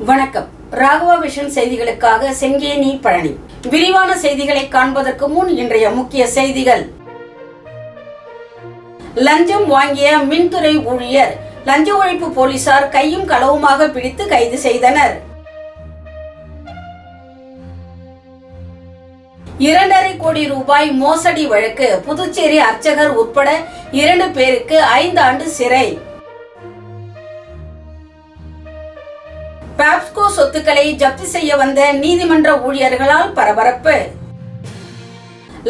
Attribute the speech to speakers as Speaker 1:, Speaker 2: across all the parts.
Speaker 1: வணக்கம். ராகவா விஷன் செய்திகளுக்காக செங்கேனி பழனி. விரிவான செய்திகளை காண்பதற்கு முன் இன்றைய முக்கிய செய்திகள். லஞ்சம் வாங்கிய மின்துறை ஊழியர் லஞ்ச ஒழிப்பு போலீசார் கையும் களவுமாக பிடித்து கைது செய்தனர். 2.5 கோடி ரூபாய் மோசடி வழக்கு. புதுச்சேரி அர்ச்சகர் உட்பட 2 பேருக்கு 5 ஆண்டு சிறை. பாப்ஸ்கோ சொத்துக்களை ஜப்தி செய்ய வந்த நீதிமன்ற ஊழியர்களால் பரபரப்பு.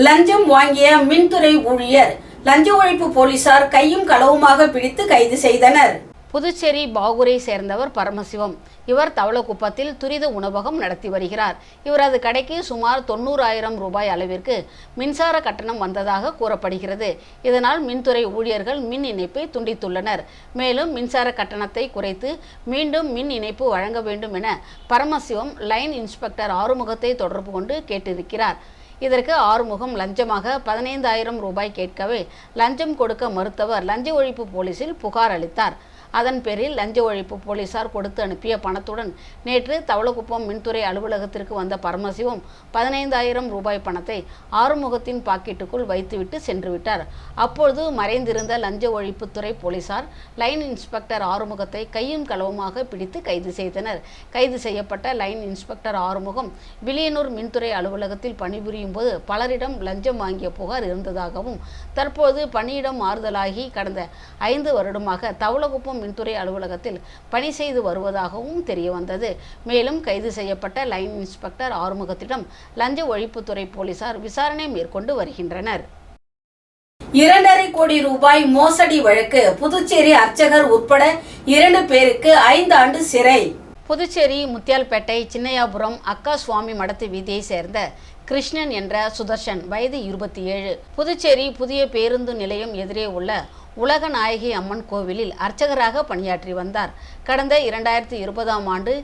Speaker 1: லஞ்சம் வாங்கிய மின்துறை ஊழியர் லஞ்ச ஒழிப்பு போலீசார் கையும் களவுமாக பிடித்து கைது செய்தனர்.
Speaker 2: புதுச்சேரி பாகூரை சேர்ந்தவர் பரமசிவம். இவர் தவளக்குப்பத்தில் துரித உணவகம் நடத்தி வருகிறார். இவரது கடைக்கு சுமார் 90,000 ரூபாய் அளவிற்கு மின்சார கட்டணம் வந்ததாக கூறப்படுகிறது. இதனால் மின்துறை ஊழியர்கள் மின் இணைப்பை துண்டித்துள்ளனர். மேலும் மின்சார கட்டணத்தை குறைத்து மீண்டும் மின் இணைப்பு வழங்க வேண்டும் என பரமசிவம் லைன் இன்ஸ்பெக்டர் ஆறுமுகத்தை தொடர்பு கொண்டு கேட்டிருக்கிறார். இதற்கு ஆறுமுகம் லஞ்சமாக 15,000 ரூபாய் கேட்கவே லஞ்சம் கொடுக்க மறுத்தவர் லஞ்ச ஒழிப்பு போலீசில் புகார் அளித்தார். அதன் பேரில் லஞ்ச ஒழிப்பு போலீசார் கொடுத்து அனுப்பிய பணத்துடன் நேற்று தவளக்குப்பம் மின்துறை அலுவலகத்திற்கு வந்த பரமசிவம் 15,000 ரூபாய் பணத்தை ஆறுமுகத்தின் பாக்கெட்டுக்குள் வைத்துவிட்டு சென்றுவிட்டார். அப்பொழுது மறைந்திருந்த லஞ்ச ஒழிப்புத்துறை போலீசார் லைன் இன்ஸ்பெக்டர் ஆறுமுகத்தை கையும் களவுமாக பிடித்து கைது செய்தனர். கைது செய்யப்பட்ட லைன் இன்ஸ்பெக்டர் ஆறுமுகம் வில்லியனூர் மின்துறை அலுவலகத்தில் பணிபுரியும் போது பலரிடம் லஞ்சம் வாங்கிய புகார் இருந்ததாகவும் தற்போது பணியிடம் மாறுதலாகி கடந்த 5 வருடமாக தவளக்குப்பம் மின்துறை அலுவலகத்தில் பணி செய்து வருவதாகவும் தெரிய வந்தது. மேலும் கைது செய்யப்பட்ட லைன் இன்ஸ்பெக்டர் ஆறுமுகத்திடம் லஞ்ச ஒழிப்புத்துறை போலீசார் விசாரணை மேற்கொண்டு வருகின்றனர்.
Speaker 1: 2.5 கோடி ரூபாய் மோசடி வழக்கு. புதுச்சேரி அர்ச்சகர் உட்பட 2 பேருக்கு 5 ஆண்டு சிறை.
Speaker 2: புதுச்சேரி முத்தியால்பேட்டை சின்னையாபுரம் அக்கா சுவாமி மடத்து வீதியை சேர்ந்த கிருஷ்ணன் என்ற சுதர்ஷன், வயது 27, புதுச்சேரி புதிய பேருந்து நிலையம் எதிரே உள்ள உலகநாயகி அம்மன் கோவிலில் அர்ச்சகராக பணியாற்றி வந்தார். கடந்த 2020ஆம் ஆண்டு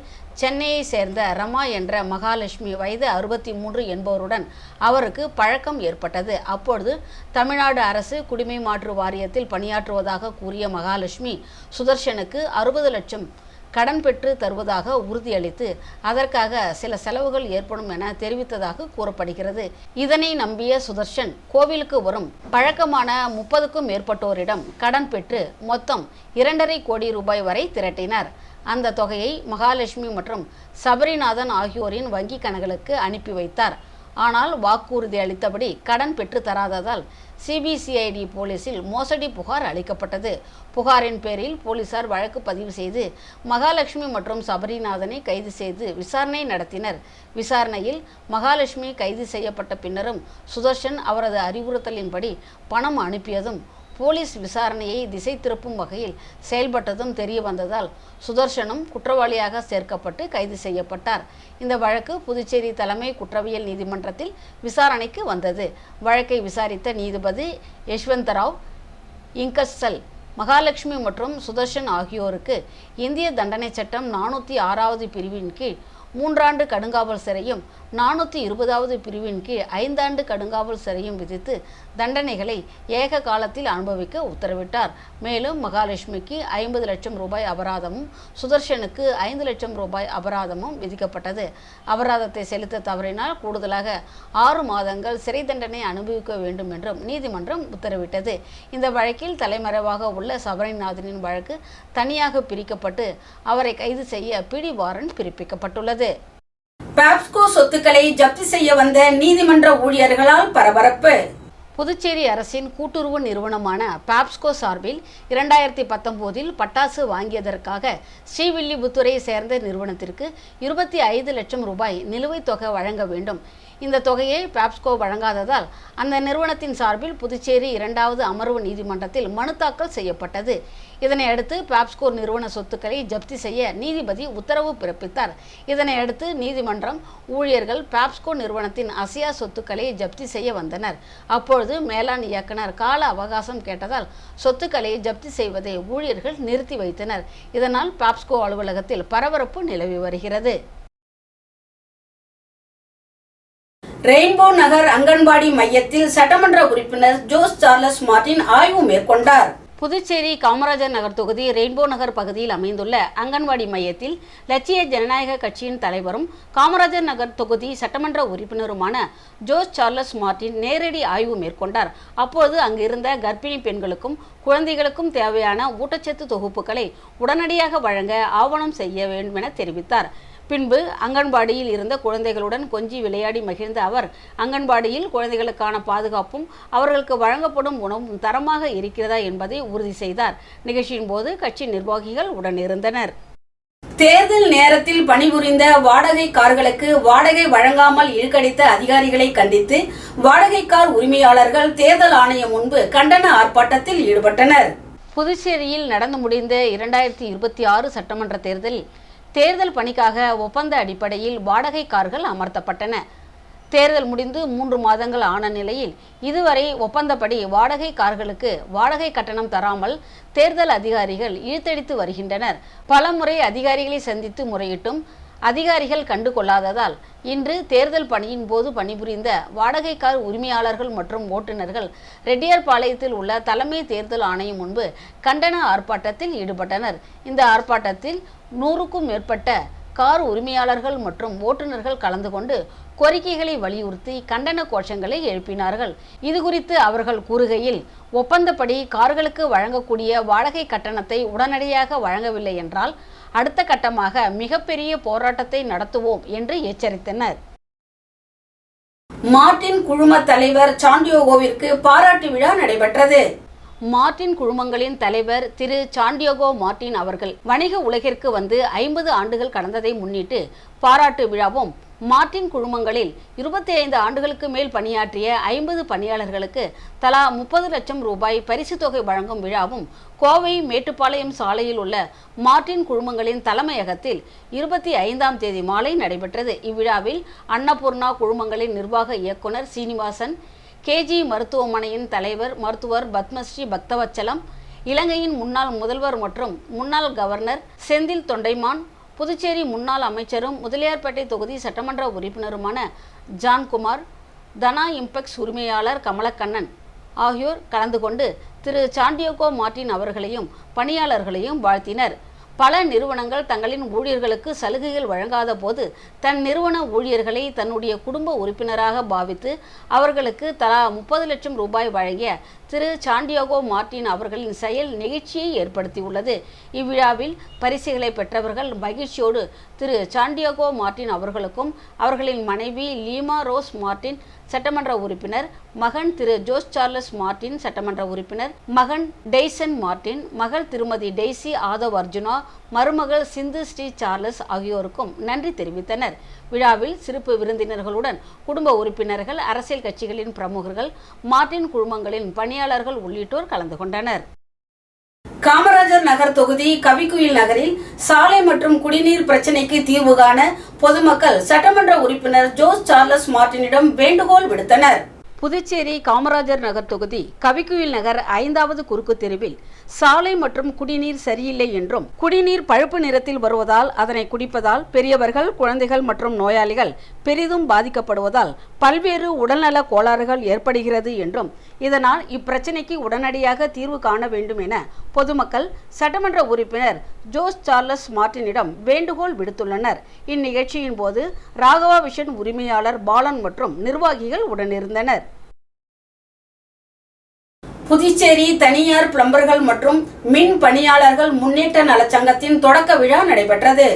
Speaker 2: சென்னையை சேர்ந்த ரமா என்ற மகாலட்சுமி, வயது 63 என்பவருடன் அவருக்கு பழக்கம் ஏற்பட்டது. அப்பொழுது தமிழ்நாடு அரசு குடிமை மாற்று வாரியத்தில் பணியாற்றுவதாக கூறிய மகாலட்சுமி சுதர்ஷனுக்கு 60 லட்சம் கடன் பெற்று தருவதாக உறுதியளித்து அதற்காக சில செலவுகள் ஏற்படும் என தெரிவித்ததாக கூறப்படுகிறது. இதனை நம்பிய சுதர்ஷன் கோவிலுக்கு வரும் பழக்கமான 30க்கும் மேற்பட்டோரிடம் கடன் பெற்று மொத்தம் 2.5 கோடி ரூபாய் வரை திரட்டினார். அந்த தொகையை மகாலட்சுமி மற்றும் சபரிநாதன் ஆகியோரின் வங்கி கணக்குகளுக்கு அனுப்பி வைத்தார். ஆனால் வாக்குறுதி அளித்தபடி கடன் பெற்று தராததால் சிபிசிஐடி போலீசில் மோசடி புகார் அளிக்கப்பட்டது. புகாரின் பேரில் போலீசார் வழக்கு பதிவு செய்து மகாலட்சுமி மற்றும் சபரிநாதனை கைது செய்து விசாரணை நடத்தினர். விசாரணையில் மகாலட்சுமி கைது செய்யப்பட்ட பின்னரும் சுதர்ஷன் அவரது அறிவுறுத்தலின்படி பணம் அனுப்பியதும் போலீஸ் விசாரணையை திசை திருப்பும் வகையில் செயல்பட்டதும் தெரிய வந்ததால் சுதர்ஷனும் குற்றவாளியாக சேர்க்கப்பட்டு கைது செய்யப்பட்டார். இந்த வழக்கு புதுச்சேரி தலைமை குற்றவியல் நீதிமன்றத்தில் விசாரணைக்கு வந்தது. வழக்கை விசாரித்த நீதிபதி யஷ்வந்தராவ் இங்கஸ்சல் மகாலட்சுமி மற்றும் சுதர்ஷன் ஆகியோருக்கு இந்திய தண்டனை சட்டம் 406வது பிரிவின் கீழ் 3 ஆண்டு கடுங்காவல் சிறையும் 420வது பிரிவின் கீழ் 5 ஆண்டு கடுங்காவல் சிறையும் விதித்து தண்டனைகளை ஏக காலத்தில் அனுபவிக்க உத்தரவிட்டார். மேலும் மகாலட்சுமிக்கு 50 லட்சம் ரூபாய் அபராதமும் சுதர்ஷனுக்கு 5 லட்சம் ரூபாய் அபராதமும் விதிக்கப்பட்டது. அபராதத்தை செலுத்த தவறினால் கூடுதலாக 6 மாதங்கள் சிறை தண்டனை அனுபவிக்க வேண்டும் என்றும் நீதிமன்றம் உத்தரவிட்டது. இந்த வழக்கில் தலைமறைவாக உள்ள சபரிநாதனின் வழக்கு தனியாக பிரிக்கப்பட்டு அவரை கைது செய்ய பிடி வாரண்ட் பிறப்பிக்கப்பட்டுள்ளது.
Speaker 1: பாப்ஸ்கோ சொத்துக்களை ஜப்தி செய்ய வந்த நீதிமன்ற ஊழியர்களால் பரபரப்பு.
Speaker 2: புதுச்சேரி அரசின் கூட்டுறவு நிறுவனமான பாப்ஸ்கோ சார்பில் 2019இல் பட்டாசு வாங்கியதற்காக ஸ்ரீவில்லிபுத்தூரை சேர்ந்த நிறுவனத்திற்கு 25 லட்சம் ரூபாய் நிலுவைத் தொகை வழங்க வேண்டும். இந்த தொகையை பாப்ஸ்கோ வழங்காததால் அந்த நிறுவனத்தின் சார்பில் புதுச்சேரி 2வது அமர்வு நீதிமன்றத்தில் மனு தாக்கல் செய்யப்பட்டது. இதனை அடுத்து பாப்ஸ்கோ நிறுவன சொத்துக்களை ஜப்தி செய்ய நீதிபதி உத்தரவு பிறப்பித்தார். இதனை அடுத்து நீதிமன்றம் ஊழியர்கள் பாப்ஸ்கோ நிறுவனத்தின் அசையா சொத்துக்களை ஜப்தி செய்ய வந்தனர். அப்பொழுது மேலாண் இயக்குனர் கால அவகாசம் கேட்டதால் சொத்துக்களை ஜப்தி செய்வதை ஊழியர்கள் நிறுத்தி வைத்தனர். இதனால் பாப்ஸ்கோ அலுவலகத்தில் பரபரப்பு நிலவி வருகிறது.
Speaker 1: ரெயின்போ நகர் அங்கன்வாடி மையத்தில் சட்டமன்ற உறுப்பினர் ஜோஸ் சார்லஸ் மார்டின் ஆய்வு மேற்கொண்டார்.
Speaker 2: புதுச்சேரி காமராஜர் நகர் தொகுதி ரெயின்போ நகர் பகுதியில் அமைந்துள்ள அங்கன்வாடி மையத்தில் லட்சிய ஜனநாயக கட்சியின் தலைவரும் காமராஜர் நகர் தொகுதி சட்டமன்ற உறுப்பினருமான ஜோஸ் சார்லஸ் மார்டின் நேரடி ஆய்வு மேற்கொண்டார். அப்போது அங்கு இருந்த கர்ப்பிணி பெண்களுக்கும் குழந்தைகளுக்கும் தேவையான ஊட்டச்சத்து தொகுப்புகளை உடனடியாக வழங்க ஆவணம் செய்ய வேண்டும் என தெரிவித்தார். பின்பு அங்கன்வாடியில் இருந்த குழந்தைகளுடன் கொஞ்சி விளையாடி மகிழ்ந்த அவர் அங்கன்வாடியில் குழந்தைகளுக்கான பாதுகாப்பும் அவர்களுக்கு வழங்கப்படும் உணவும் தரமாக இருக்கிறதா என்பதை உறுதி செய்தார். நிகழ்ச்சியின் போது கட்சி நிர்வாகிகள் உடன் இருந்தனர்.
Speaker 1: தேர்தல் நேரத்தில் பணிபுரிந்த வாடகை கார்களுக்கு வாடகை வழங்காமல் இழுக்கடித்த அதிகாரிகளை கண்டித்து வாடகை கார் உரிமையாளர்கள் தேர்தல் ஆணையம் முன்பு கண்டன ஆர்ப்பாட்டத்தில் ஈடுபட்டனர்.
Speaker 2: புதுச்சேரியில் நடந்து முடிந்த 2026 சட்டமன்ற தேர்தல் பணிக்காக ஒப்பந்த அடிப்படையில் வாடகை கார்கள் அமர்த்தப்பட்டன. தேர்தல் முடிந்து 3 மாதங்கள் ஆன நிலையில் இதுவரை ஒப்பந்தப்படி வாடகை கார்களுக்கு வாடகை கட்டணம் தராமல் தேர்தல் அதிகாரிகள் இழுத்தடித்து வருகின்றனர். பலமுறை அதிகாரிகளை சந்தித்து முறையிட்டும் அதிகாரிகள் கண்டு கொள்ளாததால் இன்று தேர்தல் பணியின் போது பணிபுரிந்த வாடகை கார் உரிமையாளர்கள் மற்றும் ஓட்டுநர்கள் ரெட்டியார்பாளையத்தில் உள்ள தலைமை தேர்தல் ஆணையம் முன்பு கண்டன ஆர்ப்பாட்டத்தில் ஈடுபட்டனர். இந்த ஆர்ப்பாட்டத்தில் 100க்கும் மேற்பட்ட கார் உரிமையாளர்கள் மற்றும் ஓட்டுநர்கள் கலந்து கொண்டு கோரிக்கைகளை வலியுறுத்தி கண்டன கோஷங்களை எழுப்பினார்கள். இதுகுறித்து அவர்கள் கூறுகையில், ஒப்பந்தப்படி கார்களுக்கு வழங்கக்கூடிய வாடகை கட்டணத்தை உடனடியாக வழங்கவில்லை என்றால் அடுத்த கட்டமாக மிகப்பெரிய போராட்டத்தை நடத்துவோம் என்று எச்சரித்தனர்.
Speaker 1: மார்டின் குழும தலைவர் சாண்டியோகோவிற்கு பாராட்டு விழா நடைபெற்றது.
Speaker 2: மார்டின் குழுமங்களின் தலைவர் திரு சாண்டியோகோ மார்டின் அவர்கள் வணிக உலகிற்கு வந்து 50 ஆண்டுகள் கடந்ததை முன்னிட்டு பாராட்டு விழாவும், மார்டின் குழுமங்களில் 25 ஆண்டுகளுக்கு மேல் பணியாற்றிய 50 பணியாளர்களுக்கு தலா 30 லட்சம் ரூபாய் பரிசு தொகை வழங்கும் விழாவும் கோவை மேட்டுப்பாளையம் சாலையில் உள்ள மார்டின் குழுமங்களின் தலைமையகத்தில் 25ஆம் தேதி மாலை நடைபெற்றது. இவ்விழாவில் அன்னபூர்ணா குழுமங்களின் நிர்வாக இயக்குனர் சீனிவாசன், கேஜி மருத்துவமனையின் தலைவர் மருத்துவர் பத்மஸ்ரீ பக்தவச்சலம், இலங்கையின் முன்னாள் முதல்வர் மற்றும் முன்னாள் கவர்னர் செந்தில் தொண்டைமான், புதுச்சேரி முன்னாள் அமைச்சரும் முதலியார்பேட்டை தொகுதி சட்டமன்ற உறுப்பினருமான ஜான்குமார், தனா இம்பெக்ஸ் உரிமையாளர் கமலக்கண்ணன் ஆகியோர் கலந்து கொண்டு திரு சாண்டியோகோ மார்டின் அவர்களையும் பணியாளர்களையும் வாழ்த்தினர். பல நிறுவனங்கள் தங்களின் ஊழியர்களுக்கு சலுகைகள் வழங்காத போது தன் நிறுவன ஊழியர்களை தன்னுடைய குடும்ப உறுப்பினராக பாவித்து அவர்களுக்கு தலா 30 லட்சம் ரூபாய் வழங்கிய திரு சாண்டியோகோ மார்டின் அவர்களின் செயல் நெகிழ்ச்சியை ஏற்படுத்தியுள்ளது. இவ்விழாவில் பரிசுகளை பெற்றவர்கள் மகிழ்ச்சியோடு திரு சாண்டியோகோ மார்டின் அவர்களுக்கும் அவர்களின் மனைவி லீமா ரோஸ் மார்டின் சட்டமன்ற உறுப்பினர், மகன் திரு ஜோஸ் சார்லஸ் மார்டின் சட்டமன்ற உறுப்பினர், மகன் டெய்சன் மார்டின், மகள் திருமதி டெய்சி ஆதவ் அர்ஜுனா, மருமகள் சிந்து ஸ்ரீ சார்லஸ் ஆகியோருக்கும் நன்றி தெரிவித்தனர். விழாவில் சிறப்பு விருந்தினர்களுடன் குடும்ப உறுப்பினர்கள், அரசியல் கட்சிகளின் பிரமுகர்கள், மார்டின் குழுமங்களின் பணியாளர்கள் உள்ளிட்டோர் கலந்து கொண்டனர்.
Speaker 1: காமராஜர் நகர் தொகுதி கவிக்குயில் நகரில் சாலை மற்றும் குடிநீர் பிரச்சினைக்கு தீர்வு காண பொதுமக்கள் சட்டமன்ற உறுப்பினர் ஜோஸ் சார்லஸ் மார்டினிடம் வேண்டுகோள் விடுத்தனர்.
Speaker 2: புதுச்சேரி காமராஜர் நகர் தொகுதி கவிக்குயில் நகர் 5வது குறுக்கு தெருவில் சாலை மற்றும் குடிநீர் சரியில்லை என்றும், குடிநீர் பழுப்பு நிறத்தில் வருவதால் அதனை குடிப்பதால் பெரியவர்கள், குழந்தைகள் மற்றும் நோயாளிகள் பெரிதும் பாதிக்கப்படுவதால் பல்வேறு உடல்நல கோளாறுகள் ஏற்படுகிறது என்றும், இதனால் இப்பிரச்சினைக்கு உடனடியாக தீர்வு காண வேண்டும் என பொதுமக்கள் சட்டமன்ற உறுப்பினர் ஜோஸ் சார்லஸ் மார்டினிடம் வேண்டுகோள் விடுத்துள்ளனர். இந்நிகழ்ச்சியின் போது ராகவா விஷன் உரிமையாளர் பாலன் மற்றும் நிர்வாகிகள் உடனிருந்தனர்.
Speaker 1: புதுச்சேரி தனியார் பிளம்பர்கள் மற்றும் மின் பணியாளர்கள் முன்னேற்ற நலச்சங்கத்தின் தொடக்க விழா நடைபெற்றது.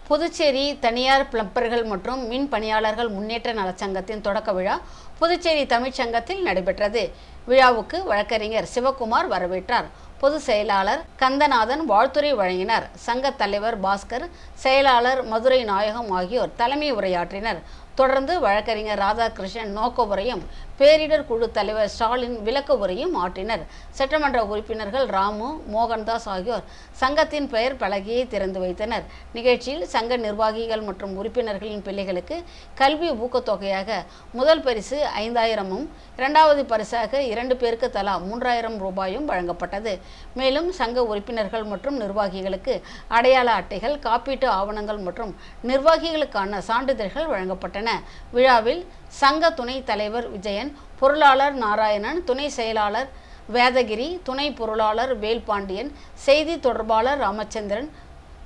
Speaker 2: புதுச்சேரி தனியார் பிளம்பர்கள் மற்றும் மின் பணியாளர்கள் முன்னேற்ற நலச்சங்கத்தின் தொடக்க விழா புதுச்சேரி தமிழ்ச்சங்கத்தில் நடைபெற்றது. விழாவுக்கு வழக்கறிஞர் சிவகுமார் வரவேற்றார். பொதுச் செயலாளர் கந்தநாதன் வாழ்த்துரை வழங்கினார். சங்க தலைவர் பாஸ்கர், செயலாளர் மதுரை நாயகம் ஆகியோர் தலைமை உரையாற்றினர். தொடர்ந்து வழக்கறிஞர் ராதாகிருஷ்ணன் நோக்க உரையும், பேரிடர் குழு தலைவர் ஸ்டாலின் விளக்க உரையும் ஆற்றினர். சட்டமன்ற உறுப்பினர்கள் ராமு, மோகன்தாஸ் ஆகியோர் சங்கத்தின் பெயர் பலகையை திறந்து வைத்தனர். நிகழ்ச்சியில் சங்க நிர்வாகிகள் மற்றும் உறுப்பினர்களின் பிள்ளைகளுக்கு கல்வி ஊக்கத்தொகையாக முதல் பரிசு 5000ம், இரண்டாவது பரிசாக 2 பேருக்கு தலா 3000 ரூபாயும் வழங்கப்பட்டது. மேலும் சங்க உறுப்பினர்கள் மற்றும் நிர்வாகிகளுக்கு அடையாள அட்டைகள், காப்பீட்டு ஆவணங்கள் மற்றும் நிர்வாகிகளுக்கான சான்றிதழ்கள் வழங்கப்பட்டன. விழாவில் சங்க துணை தலைவர் விஜயன், பொருளாளர் நாராயணன், துணை செயலாளர் வேதகிரி, துணை பொருளாளர் வேல்பாண்டியன், செய்தி தொடர்பாளர் ராமச்சந்திரன்,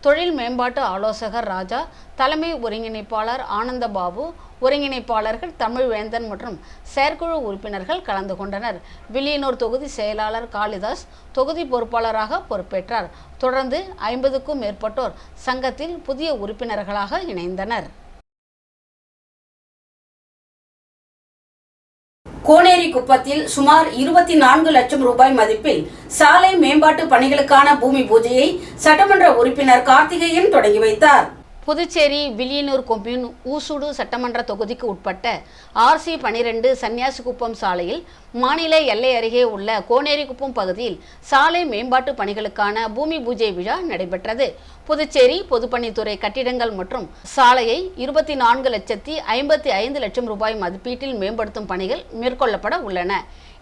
Speaker 2: தொழில் மேம்பாட்டு ஆலோசகர் ராஜா, தலைமை ஒருங்கிணைப்பாளர் ஆனந்தபாபு, ஒருங்கிணைப்பாளர்கள் தமிழ்வேந்தன் மற்றும் செயற்குழு உறுப்பினர்கள் கலந்து கொண்டனர். வில்லியனூர் தொகுதி செயலாளர் காளிதாஸ் தொகுதி பொறுப்பாளராக பொறுப்பேற்றார். தொடர்ந்து 50க்கும் மேற்பட்டோர் சங்கத்தில் புதிய உறுப்பினர்களாக இணைந்தனர்.
Speaker 1: கோனேரி குப்பத்தில் சுமார் 24 லட்சம் ரூபாய் மதிப்பில் சாலை மேம்பாட்டு பணிகளுக்கான பூமி பூஜையை சட்டமன்ற உறுப்பினர் கார்த்திகேயன் தொடங்கி வைத்தார்.
Speaker 2: புதுச்சேரி வில்லியனூர் கொம்யூன் ஊசுடு சட்டமன்ற தொகுதிக்கு உட்பட்ட RC12 சன்னியாசிக்குப்பம் சாலையில் மாநில எல்லை அருகே உள்ள கோனேரிக்குப்பம் பகுதியில் சாலை மேம்பாட்டு பணிகளுக்கான பூமி பூஜை விழா நடைபெற்றது. புதுச்சேரி பொதுப்பணித்துறை கட்டிடங்கள் மற்றும் சாலையை 24,55,00,000 ரூபாய் மதிப்பீட்டில் மேம்படுத்தும் பணிகள் மேற்கொள்ளப்பட உள்ளன.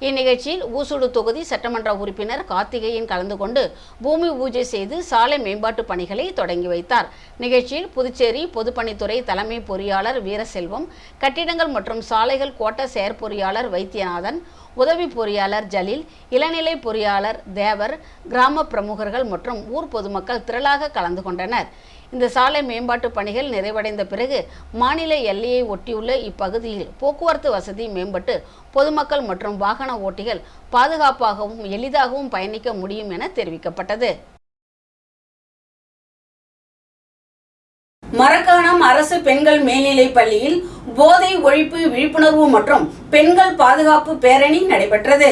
Speaker 2: இந்நிகழ்ச்சியில் ஊசுடு தொகுதி சட்டமன்ற உறுப்பினர் கார்த்திகேயன் கலந்து கொண்டு பூமி பூஜை செய்து சாலை மேம்பாட்டு பணிகளை தொடங்கி வைத்தார். நிகழ்ச்சியில் புதுச்சேரி பொதுப்பணித்துறை தலைமை பொறியாளர் வீரசெல்வம், கட்டிடங்கள் மற்றும் சாலைகள் கோட்ட செயற்பொறியாளர் வைத்தியநாதன், உதவி பொறியாளர் ஜலீல், இளநிலை பொறியாளர் தேவர், கிராம பிரமுகர்கள் மற்றும் ஊர் பொதுமக்கள் திரளாக கலந்து கொண்டனர். இந்த சாலை மேம்பாட்டு பணிகள் நிறைவடைந்த பிறகு மாநில எல்லையை ஒட்டியுள்ள இப்பகுதியில் போக்குவரத்து வசதி மேம்பட்டு பொதுமக்கள் மற்றும் வாகன ஓட்டிகள் பாதுகாப்பாகவும் எளிதாகவும் பயணிக்க முடியும் என தெரிவிக்கப்பட்டது.
Speaker 1: மரக்காணம் அரசு பெண்கள் மேல்நிலைப் பள்ளியில் போதை ஒழிப்பு விழிப்புணர்வு மற்றும் பெண்கள் பாதுகாப்பு பேரணி நடைபெற்றது.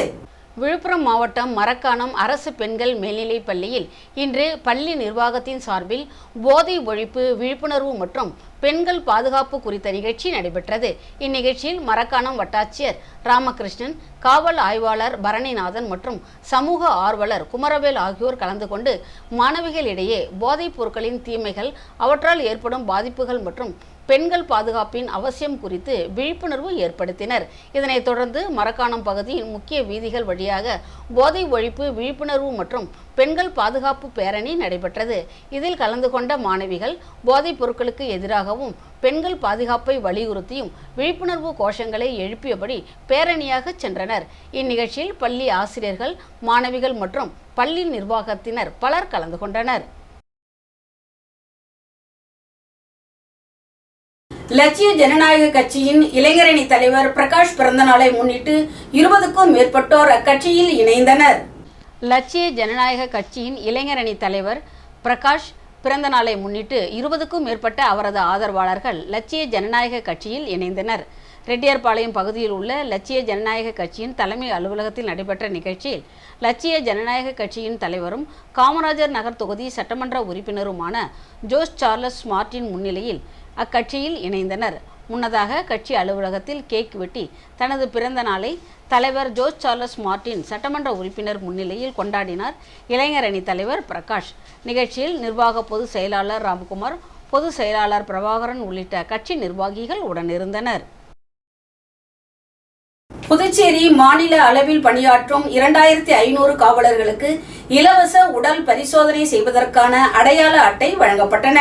Speaker 2: விழுப்புரம் மாவட்டம் மரக்காணம் அரசு பெண்கள் மேல்நிலைப் பள்ளியில் இன்று பள்ளி நிர்வாகத்தின் சார்பில் போதை ஒழிப்பு விழிப்புணர்வு மற்றும் பெண்கள் பாதுகாப்பு குறித்த நிகழ்ச்சி நடைபெற்றது. இந்நிகழ்ச்சியில் மரக்காணம் வட்டாட்சியர் ராமகிருஷ்ணன், காவல் ஆய்வாளர் பரணிநாதன் மற்றும் சமூக ஆர்வலர் குமரவேல் ஆகியோர் கலந்து கொண்டு மாணவிகளிடையே போதைப் பொருட்களின் தீமைகள், அவற்றால் ஏற்படும் பாதிப்புகள் மற்றும் பெண்கள் பாதுகாப்பின் அவசியம் குறித்து விழிப்புணர்வு ஏற்படுத்தினர். இதனைத் தொடர்ந்து மரக்காணம் பகுதியின் முக்கிய வீதிகள் வழியாக போதை ஒழிப்பு விழிப்புணர்வு மற்றும் பெண்கள் பாதுகாப்பு பேரணி நடைபெற்றது. இதில் கலந்து கொண்ட மாணவிகள் போதைப் பொருட்களுக்கு எதிராகவும் பெண்கள் பாதுகாப்பை வலியுறுத்தியும் விழிப்புணர்வு கோஷங்களை எழுப்பியபடி பேரணியாக சென்றனர். இந்நிகழ்ச்சியில் பள்ளி ஆசிரியர்கள், மாணவிகள் மற்றும் பள்ளி நிர்வாகத்தினர் பலர் கலந்து கொண்டனர்.
Speaker 1: லட்சிய ஜனநாயக கட்சியின் இளைஞரணி தலைவர் பிரகாஷ் பிறந்த நாளை முன்னிட்டு 20க்கும் மேற்பட்டோர் அக்கட்சியில் இணைந்தனர்.
Speaker 2: லட்சிய ஜனநாயக கட்சியின் இளைஞரணி தலைவர் பிரகாஷ் பிறந்த நாளை முன்னிட்டு 20க்கும் மேற்பட்ட அவரது ஆதரவாளர்கள் லட்சிய ஜனநாயக கட்சியில் இணைந்தனர். ரெட்டியார்பாளையம் பகுதியில் உள்ள லட்சிய ஜனநாயக கட்சியின் தலைமை அலுவலகத்தில் நடைபெற்ற நிகழ்ச்சியில் லட்சிய ஜனநாயக கட்சியின் தலைவரும் காமராஜர் நகர் தொகுதி சட்டமன்ற உறுப்பினருமான ஜோஸ் சார்லஸ் மார்டின் முன்னிலையில் அக்கட்சியில் இணைந்தனர். முன்னதாக கட்சி அலுவலகத்தில் கேக் வெட்டி தனது பிறந்த நாளை தலைவர் ஜோஸ் சார்லஸ் மார்டின் சட்டமன்ற உறுப்பினர் முன்னிலையில் கொண்டாடினார் இளைஞரணி தலைவர் பிரகாஷ். நிகழ்ச்சியில் நிர்வாக பொதுச் செயலாளர் ராம்குமார், பொதுச் செயலாளர் பிரபாகரன் உள்ளிட்ட கட்சி நிர்வாகிகள் உடனிருந்தனர்.
Speaker 1: புதுச்சேரி மாநில அளவில் பணியாற்றும் 2500 காவலர்களுக்கு இலவச உடல் பரிசோதனை செய்வதற்கான அடையாள அட்டை வழங்கப்பட்டன.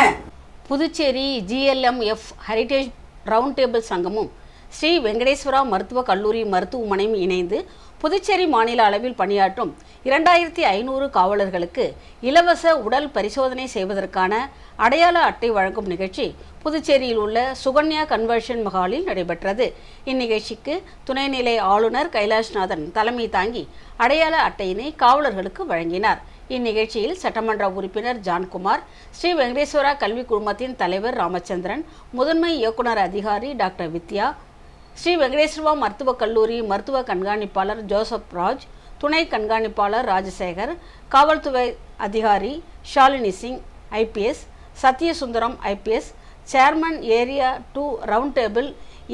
Speaker 2: Puducherry GLMF heritage round table சங்கமும் ஸ்ரீ வெங்கடேஸ்வரா மருத்துவக் கல்லூரி மருத்துவமனையும் இணைந்து புதுச்சேரி மாநில அளவில் பணியாற்றும் 2500 காவலர்களுக்கு இலவச உடல் பரிசோதனை செய்வதற்கான அடையாள அட்டை வழங்கும் நிகழ்ச்சி புதுச்சேரியில் உள்ள சுகன்யா கன்வர்ஷன் மஹாலில் நடைபெற்றது. இந்நிகழ்ச்சிக்கு துணைநிலை ஆளுநர் கைலாஷ்நாதன் தலைமை தாங்கி அடையாள அட்டையினை காவலர்களுக்கு வழங்கினார். இந்நிகழ்ச்சியில் சட்டமன்ற உறுப்பினர் ஜான்குமார், ஸ்ரீ வெங்கடேஸ்வரா கல்வி குழுமத்தின் தலைவர் ராமச்சந்திரன், முதன்மை இயக்குனர் அதிகாரி டாக்டர் வித்யா, ஸ்ரீ வெங்கடேஸ்வரா மருத்துவக் கல்லூரி மருத்துவ கண்காணிப்பாளர் ஜோசப் ராஜ், துணை கண்காணிப்பாளர் ராஜசேகர், காவல்துறை அதிகாரி Shalini Singh IPS, Sathyasundaram IPS, chairman area 2 round table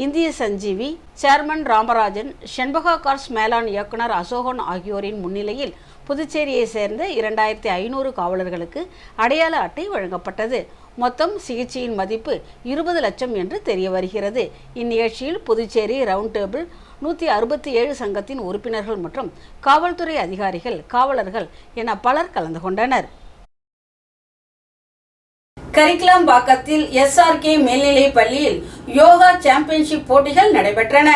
Speaker 2: இந்திய சஞ்சீவி, சேர்மன் ராமராஜன், ஷென்பகா கார்ஸ் மேலாண் இயக்குனர் அசோகன் ஆகியோரின் முன்னிலையில் புதுச்சேரியை சேர்ந்த 2500 காவலர்களுக்கு அடையாள அட்டை வழங்கப்பட்டது. மொத்தம் சிகிச்சையின் மதிப்பு 20 லட்சம் என்று தெரிய வருகிறது. இந்நிகழ்ச்சியில் புதுச்சேரி ரவுண்ட் டேபிள் 167 சங்கத்தின் உறுப்பினர்கள் மற்றும் காவல்துறை அதிகாரிகள், காவலர்கள் என பலர் கலந்து கொண்டனர்.
Speaker 1: கரிக்கலாம்பாக்கத்தில் SRK மேல்நிலைப் பள்ளியில் யோகா சாம்பியன்ஷிப் போட்டிகள் நடைபெற்றன.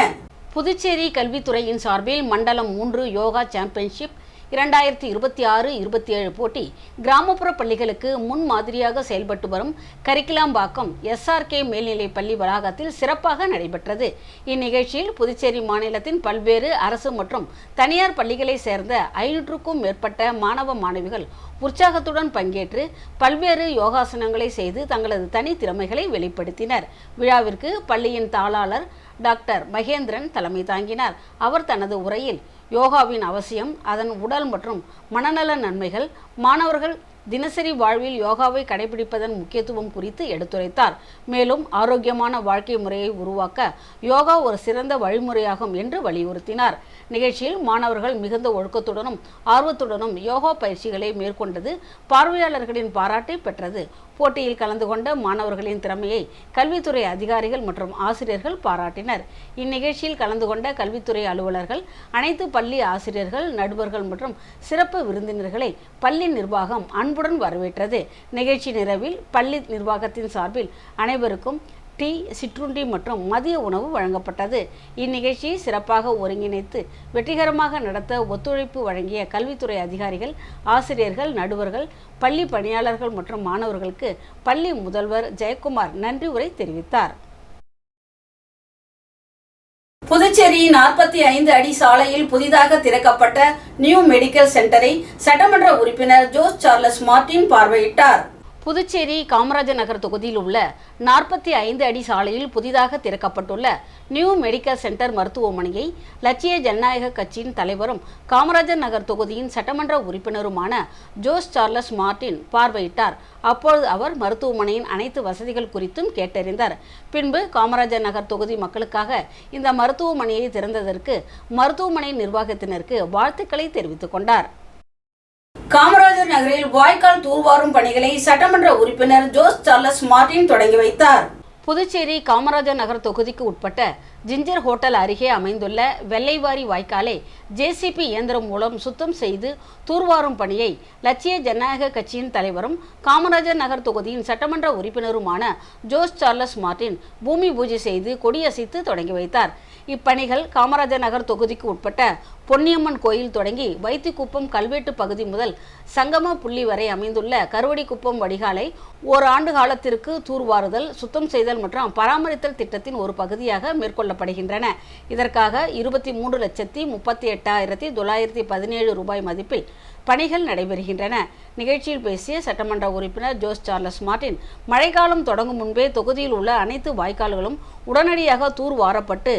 Speaker 2: புதுச்சேரி கல்வித்துறையின் சார்பில் மண்டலம் 3 யோகா சாம்பியன்ஷிப் 2026-27 போட்டி கிராமப்புற பள்ளிகளுக்கு முன்மாதிரியாக செயல்பட்டு வரும் கரிக்கிலாம்பாக்கம் SRK மேல்நிலைப் பள்ளி வளாகத்தில் சிறப்பாக நடைபெற்றது. இந்நிகழ்ச்சியில் புதுச்சேரி மாநிலத்தின் பல்வேறு அரசு மற்றும் தனியார் பள்ளிகளை சேர்ந்த 500க்கும் மேற்பட்ட மாணவ மாணவிகள் உற்சாகத்துடன் பங்கேற்று பல்வேறு யோகாசனங்களை செய்து தங்களது தனி திறமைகளை வெளிப்படுத்தினர். விழாவிற்கு பள்ளியின் தாளாளர் டாக்டர் மகேந்திரன் தலைமை தாங்கினார். அவர் தனது உரையில் யோகாவின் அவசியம், அதன் உடல் மற்றும் மனநல நன்மைகள், மாணவர்கள் தினசரி வாழ்வில் யோகாவை கடைபிடிப்பதன் முக்கியத்துவம் குறித்து எடுத்துரைத்தார். மேலும் ஆரோக்கியமான வாழ்க்கை முறையை உருவாக்க யோகா ஒரு சிறந்த வழிமுறையாகும் என்று வலியுறுத்தினார். நிகழ்ச்சியில் மாணவர்கள் மிகுந்த ஒழுக்கத்துடனும் ஆர்வத்துடனும் யோகா பயிற்சிகளை மேற்கொண்டது பார்வையாளர்களின் பாராட்டை பெற்றது. போட்டியில் கலந்து கொண்ட மாணவர்களின் திறமையை கல்வித்துறை அதிகாரிகள் மற்றும் ஆசிரியர்கள் பாராட்டினர். இந்நிகழ்ச்சியில் கலந்து கொண்ட கல்வித்துறை அலுவலர்கள், அனைத்து பள்ளி ஆசிரியர்கள், நடுவர்கள் மற்றும் சிறப்பு விருந்தினர்களை பள்ளி நிர்வாகம் அன்புடன் வரவேற்றது. நிகழ்ச்சி நிறைவில் பள்ளி நிர்வாகத்தின் சார்பில் அனைவருக்கும் டீ, சிற்றுண்டி மற்றும் மதிய உணவு வழங்கப்பட்டது. இந்நிகழ்ச்சியை சிறப்பாக ஒருங்கிணைத்து வெற்றிகரமாக நடத்த ஒத்துழைப்பு வழங்கிய கல்வித்துறை அதிகாரிகள், ஆசிரியர்கள், நடுவர்கள், பள்ளி பணியாளர்கள் மற்றும் மாணவர்களுக்கு பள்ளி முதல்வர் ஜெயக்குமார் நன்றி உரை தெரிவித்தார்.
Speaker 1: புதுச்சேரி 45 அடி சாலையில் புதிதாக திறக்கப்பட்ட நியூ மெடிக்கல் சென்டரை சட்டமன்ற உறுப்பினர் ஜோஸ் சார்லஸ் மார்டின் பார்வையிட்டார்.
Speaker 2: புதுச்சேரி காமராஜர் நகர் தொகுதியில் உள்ள 45 அடி சாலையில் புதிதாக திறக்கப்பட்டுள்ள நியூ மெடிக்கல் சென்டர் மருத்துவமனையை லட்சிய ஜனநாயக கட்சியின் தலைவரும் காமராஜர் நகர் தொகுதியின் சட்டமன்ற உறுப்பினருமான ஜோஸ் சார்லஸ் மார்டின் பார்வையிட்டார். அப்பொழுது அவர் மருத்துவமனையின் அனைத்து வசதிகள் குறித்தும் கேட்டறிந்தார். பின்பு காமராஜர் நகர் தொகுதி மக்களுக்காக இந்த மருத்துவமனையை திறந்ததற்கு மருத்துவமனை நிர்வாகத்தினருக்கு வாழ்த்துக்களை தெரிவித்துக் கொண்டார்.
Speaker 1: காமராஜர் நகரில் வாய்க்கால் தூர்வாரும் பணிகளை சட்டமன்ற உறுப்பினர் ஜோஸ் சார்லஸ் மார்டின் தொடங்கி வைத்தார்.
Speaker 2: புதுச்சேரி காமராஜர் நகர் தொகுதிக்கு உட்பட்ட ஜிஞ்சர் ஹோட்டல் அருகே அமைந்துள்ள வெள்ளைவாரி வாய்க்காலை JCB இயந்திரம் மூலம் சுத்தம் செய்து தூர்வாரும் பணியை லட்சிய ஜனநாயக கட்சியின் தலைவரும் காமராஜர் நகர் தொகுதியின் சட்டமன்ற உறுப்பினருமான ஜோஸ் சார்லஸ் மார்டின் பூமி பூஜை செய்து கொடியசைத்து தொடங்கி வைத்தார். இப்பணிகள் காமராஜர் நகர் தொகுதிக்கு உட்பட்ட பொன்னியம்மன் கோயில் தொடங்கி வைத்திக்குப்பம் கல்வெட்டு பகுதி முதல் சங்கம புள்ளி வரை அமைந்துள்ள கருவடிக்குப்பம் வடிகாலை ஓராண்டு காலத்திற்கு தூர்வாறுதல், சுத்தம் செய்தல் மற்றும் பராமரித்தல் திட்டத்தின் ஒரு பகுதியாக மேற்கொள்ளப்படுகின்றன. இதற்காக 23,38,917 ரூபாய் மதிப்பில் பணிகள் நடைபெறுகின்றன. நிகழ்ச்சியில் பேசிய சட்டமன்ற உறுப்பினர் ஜோஸ் சார்லஸ் மார்டின், மழைக்காலம் தொடங்கும் முன்பே தொகுதியில் உள்ள அனைத்து வாய்க்கால்களும் உடனடியாக தூர்வாரப்பட்டு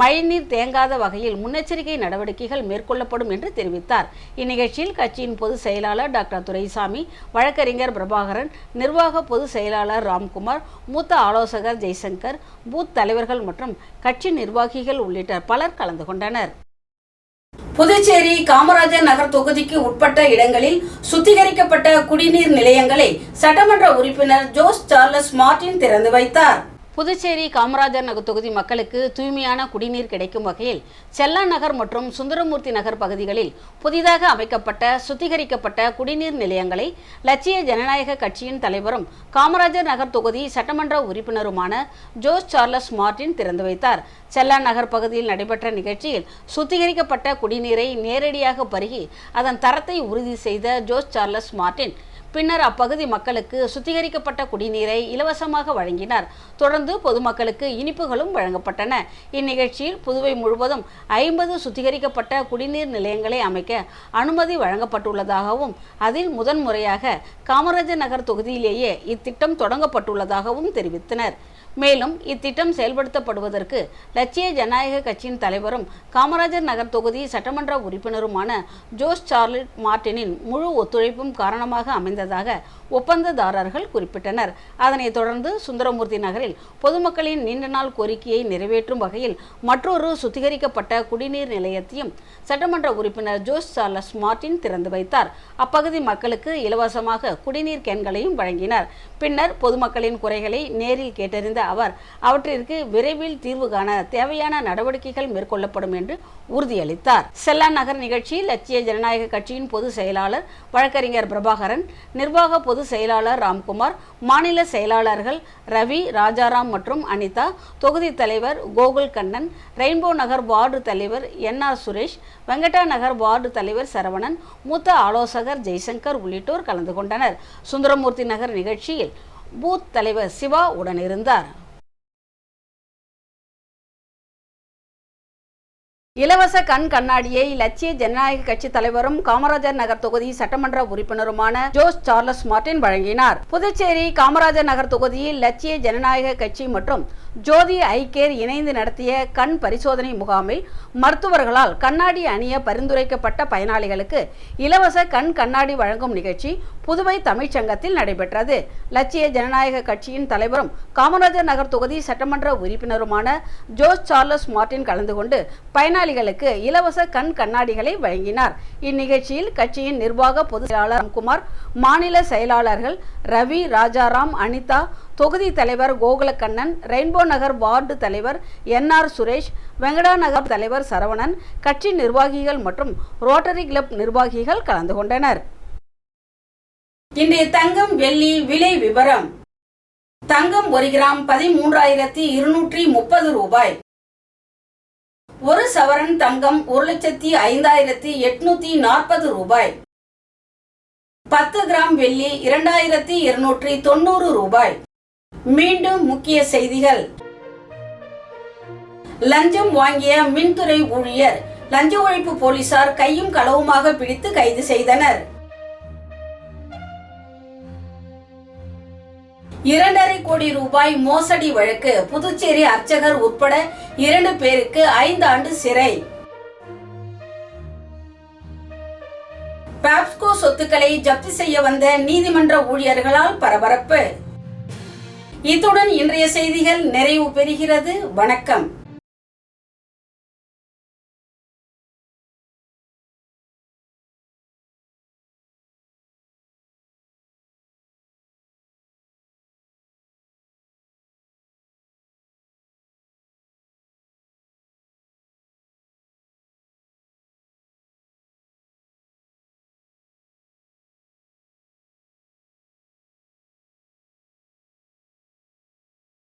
Speaker 2: மழைநீர் தேங்காத வகையில் முன்னெச்சரிக்கை நடவடிக்கைகள் மேற்கொள்ளப்படும் என்று தெரிவித்தார். இந்நிகழ்ச்சியில் கட்சியின் பொதுச் செயலாளர் டாக்டர் துரைசாமி, வழக்கறிஞர் பிரபாகரன், நிர்வாக பொதுச் செயலாளர் ராம்குமார், மூத்த ஆலோசகர் ஜெய்சங்கர், பூத் தலைவர்கள் மற்றும் கட்சி நிர்வாகிகள் உள்ளிட்ட பலர் கலந்து கொண்டனர்.
Speaker 1: புதுச்சேரி காமராஜர் நகர் தொகுதிக்கு உட்பட்ட இடங்களில் சுத்திகரிக்கப்பட்ட குடிநீர் நிலையங்களை சட்டமன்ற உறுப்பினர் ஜோஸ் சார்லஸ் மார்டின் திறந்து வைத்தார்.
Speaker 2: புதுச்சேரி காமராஜர் நகர் தொகுதி மக்களுக்கு தூய்மையான குடிநீர் கிடைக்கும் வகையில் செல்லா நகர் மற்றும் சுந்தரமூர்த்தி நகர் பகுதிகளில் புதிதாக அமைக்கப்பட்ட சுத்திகரிக்கப்பட்ட குடிநீர் நிலையங்களை லட்சிய ஜனநாயக கட்சியின் தலைவரும் காமராஜர் நகர் தொகுதி சட்டமன்ற உறுப்பினருமான ஜோஸ் சார்லஸ் மார்டின் திறந்து வைத்தார். செல்லா நகர் பகுதியில் நடைபெற்ற நிகழ்ச்சியில் சுத்திகரிக்கப்பட்ட குடிநீரை நேரடியாக பருகி அதன் தரத்தை உறுதி செய்த ஜோஸ் சார்லஸ் மார்டின் பின்னர் அப்பகுதி மக்களுக்கு சுத்திகரிக்கப்பட்ட குடிநீரை இலவசமாக வழங்கினார். தொடர்ந்து பொதுமக்களுக்கு இனிப்புகளும் வழங்கப்பட்டன. இந்நிகழ்ச்சியில் புதுவை முழுவதும் 50 சுத்திகரிக்கப்பட்ட குடிநீர் நிலையங்களை அமைக்க அனுமதி வழங்கப்பட்டுள்ளதாகவும் அதில் முதன்முறையாக காமராஜர் நகர் தொகுதியிலேயே இத்திட்டம் தொடங்கப்பட்டுள்ளதாகவும் தெரிவித்தனர். மேலும் இத்திட்டம் செயல்படுத்தப்படுவதற்கு லட்சிய ஜனநாயக கட்சியின் தலைவரும் காமராஜர் நகர் தொகுதி சட்டமன்ற உறுப்பினருமான ஜோஸ் சார்லஸ் மார்டினின் முழு ஒத்துழைப்பும் காரணமாக அமைந்ததாக ஒப்பந்ததாரர்கள் குறிப்பிட்டனர். அதனைத் தொடர்ந்து சுந்தரமூர்த்தி நகரில் பொதுமக்களின் நீண்ட நாள் கோரிக்கையை நிறைவேற்றும் வகையில் மற்றொரு சுத்திகரிக்கப்பட்ட குடிநீர் நிலையத்தையும் சட்டமன்ற உறுப்பினர் ஜோஸ் சார்லஸ் மார்டின் திறந்து வைத்தார். அப்பகுதி மக்களுக்கு இலவசமாக குடிநீர் கேன்களையும் வழங்கினார். பின்னர் பொதுமக்களின் குறைகளை நேரில் கேட்டறிந்த அவர் அவற்றிற்கு விரைவில் தீர்வு காண தேவையான நடவடிக்கைகள் மேற்கொள்ளப்படும் என்று உறுதியளித்தார். செல்லா நகர் நிகழ்ச்சியில் லட்சிய ஜனநாயக கட்சியின் பொதுச் செயலாளர் வழக்கறிஞர் பிரபாகரன், நிர்வாக பொதுச் செயலாளர் ராம்குமார், மாநில செயலாளர்கள் ரவி, ராஜாராம் மற்றும் அனிதா, தொகுதி தலைவர் கோகுல் கண்ணன், ரெயின்போ நகர் வார்டு தலைவர் NR சுரேஷ், வெங்கடா நகர் வார்டு தலைவர் சரவணன், மூத்த ஆலோசகர் ஜெய்சங்கர் உள்ளிட்டோர் கலந்து கொண்டனர். சுந்தரமூர்த்தி நகர் நிகழ்ச்சியில் பூத் தலைவர் சிவா உடனிருந்தார். இலவச கண் கண்ணாடியை லட்சிய ஜனநாயக கட்சி தலைவரும் காமராஜர் நகர் தொகுதி சட்டமன்ற உறுப்பினருமான ஜோஸ் சார்லஸ் மார்டின் வழங்கினார். புதுச்சேரி காமராஜர் நகர் தொகுதியில் லட்சிய ஜனநாயக கட்சி மற்றும் ஜோதி ஐ கேர் இணைந்து நடத்திய கண் பரிசோதனை முகாமில் மருத்துவர்களால் கண்ணாடி அணிய பரிந்துரைக்கப்பட்ட பயனாளிகளுக்கு இலவச கண் கண்ணாடி வழங்கும் நிகழ்ச்சி புதுவை தமிழ்ச்சங்கத்தில் நடைபெற்றது. லட்சிய ஜனநாயக கட்சியின் தலைவரும் காமராஜர் நகர் தொகுதி சட்டமன்ற உறுப்பினருமான ஜோஸ் சார்லஸ் மார்டின் கலந்து கொண்டு பயனாளிகளுக்கு இலவச கண் கண்ணாடிகளை வழங்கினார். இந்நிகழ்ச்சியில் கட்சியின் நிர்வாக பொதுச் செயலாளர் ராம்குமார், மாநில செயலாளர்கள் ரவி, ராஜாராம், அனிதா, தொகுதி தலைவர் கோகுலக்கண்ணன், ரெயின்போ நகர் வார்டு தலைவர் NR சுரேஷ், வெங்கடா நகர் தலைவர் சரவணன், கட்சி நிர்வாகிகள் மற்றும் ரோட்டரி கிளப் நிர்வாகிகள் கலந்து கொண்டனர்.
Speaker 1: இன்றைய தங்கம் வெள்ளி விலை விவரம். தங்கம் 1 கிராம் 13,230 ரூபாய். 1 சவரன் தங்கம் 1,05,840 ரூபாய். 10 கிராம் வெள்ளி 2,290 ரூபாய். மீண்டும் முக்கிய செய்திகள். லஞ்சம் வாங்கிய மின்துறை ஊழியர் லஞ்ச ஒழிப்பு போலீசார் கையும் களவுமாக பிடித்து கைது செய்தனர். 2.5 கோடி ரூபாய் மோசடி வழக்கு. புதுச்சேரி அர்ச்சகர் உட்பட 2 பேருக்கு 5 ஆண்டு சிறை. பாப்ஸ்கோ சொத்துக்களை ஜப்தி செய்ய வந்த நீதிமன்ற ஊழியர்களால் பரபரப்பு. இத்துடன் இன்றைய செய்திகள் நிறைவு பெறுகிறது. வணக்கம்.